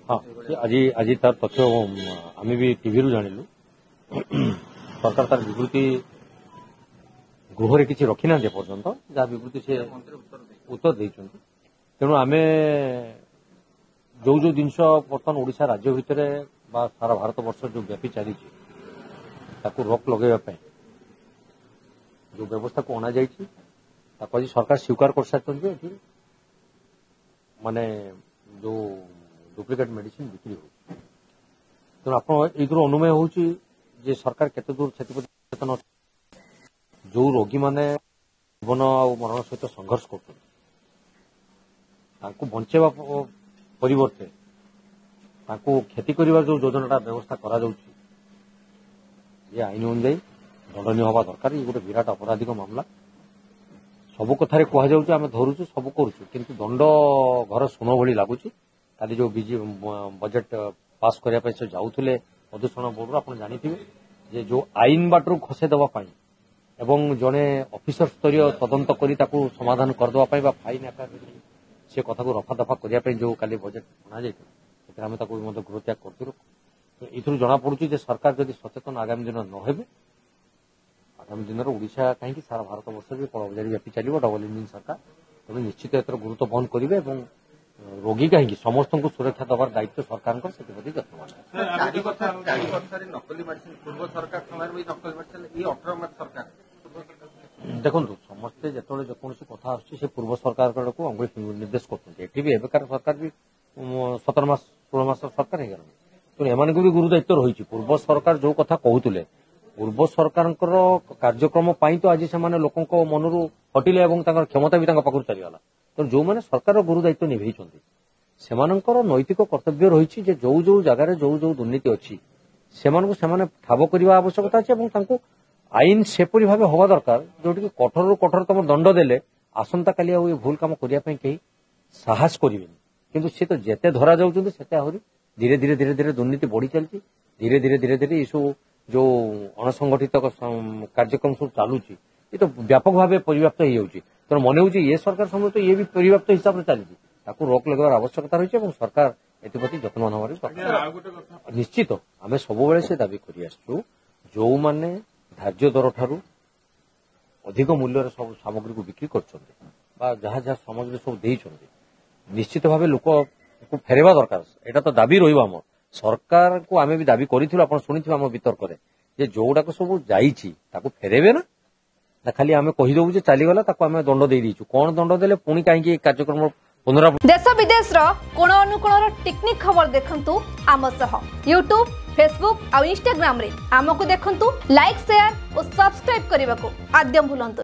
हाँ आज आज तार तथ्य आम भी टीवी रु जानिलु सरकार तार विवृत्ति गृह किसी रखी ना पर्यंत जहाँ विवृत्ति से उत्तर देते तेणु आम जो जिनस बर्तमान ओडिशा राज्य भितर सारा भारत वर्ष जो व्यापी चली रोक लगे जो व्यवस्था को अणा आज सरकार स्वीकार कर सारी माने जो डुप्लिकेट मेडिसिन बिक्री हो तेणु आप अनुमेय हो सरकार केते दूर सचेतन जो रोगी माने जीवन और मरण सहित संघर्ष कर बंचेवा परिवर्ते क्षति कर जो योजना व्यवस्था करा ये आईन अनुजाई दंडनीय हवा दरकार ये गोटे विराट अपराधिक मामला सबु कथार कहुचे आम धरुचु सब करुचु किंतु दंड घर सुन भली लगुच काली जो बजेट पास करने से जाऊे प्रदूषण बोर्ड आप जानते जो आईन बाटर खसे देवाई एवं जड़े ऑफिसर स्तरीय तदंत कर समाधान करदेवाई फाइन आकार से कथा को रफा दफा करने जो काली बजेट अणाई गृह त्याग करूँ तो जना पड़ू सरकार जदि सचेतन आगामी दिन न आगामी दिन में ओडिशा कहीं सारा भारत वर्ष भी कलबजारी व्यापी चलो डबल इंजिन सरकार तेणु निश्चित एतर गुरुत्व बहन करेंगे रोगी कहीं समस्त को सुरक्षा दबार दायित्व सरकार देखो समस्ते जो जेकोसी कथा आसे पूर्व सरकार को अंगुली निर्देश करते भी एवकार सरकार भी 17 मास 16 मास सरकार हो तेणु एम भी गुरु दायित्व रही पूर्व सरकार जो कथा कहते पूर्व सरकार कार्यक्रम तो आज से लोकों मनरू हटिले क्षमता भी चलीगला तेणु जो मैंने सरकार गुरु दायित्व निभे से नैतिक कर्तव्य रही जो जो जगार जो जो दुर्नीति अच्छी से ठाब करने आवश्यकता अच्छे आईन सेपरी भाव हवा दरकार जोटि कठोर कठोर तुम दंड देले आसंता काली ये भूल काम करने कहीं साहस करें किंतु सी तो जेते धरा जाऊँ से आहरी धीरे धीरे धीरे धीरे दुर्नीति बढ़ी चलती धीरे धीरे धीरे धीरे ये जो अणसंगठित कार्यक्रम सब चलुची ये तो व्यापक भाव परिव्याप्त हो तेणु मन हो ये सरकार समय तो ये भी परिव्याप्त हिसाब से चलती रोक लगार आवश्यकता रही है सरकार एप्रति जत्न हमारे निश्चित आम सब से दाबी कर जो मैंने धार्य दर ठारू अधिक मूल्य सब सामग्री को बिक्री कर जहाँ जहाँ सामग्री सब देते निश्चित भाव लोक को फेरवा दरकार यहाँ तो दाबी रम सरकार को आम भी दाबी करूँ शुणी आम वितर्क जोगुड़ाक सब जाइए फेरबे ना खाली आम कहीदे चलीगला आम दंड दे दीचु कौन दंड देले पुणी कहीं कार्यक्रम पुनरावृत्ति देश विदेश कोण अनुकोण टेक्निक खबर देखंतु आम सह यूट्यूब फेसबुक और इंस्टाग्राम रे आमको देखंतु लाइक शेयर और सब्सक्राइब करने को आद्य भूलंतु।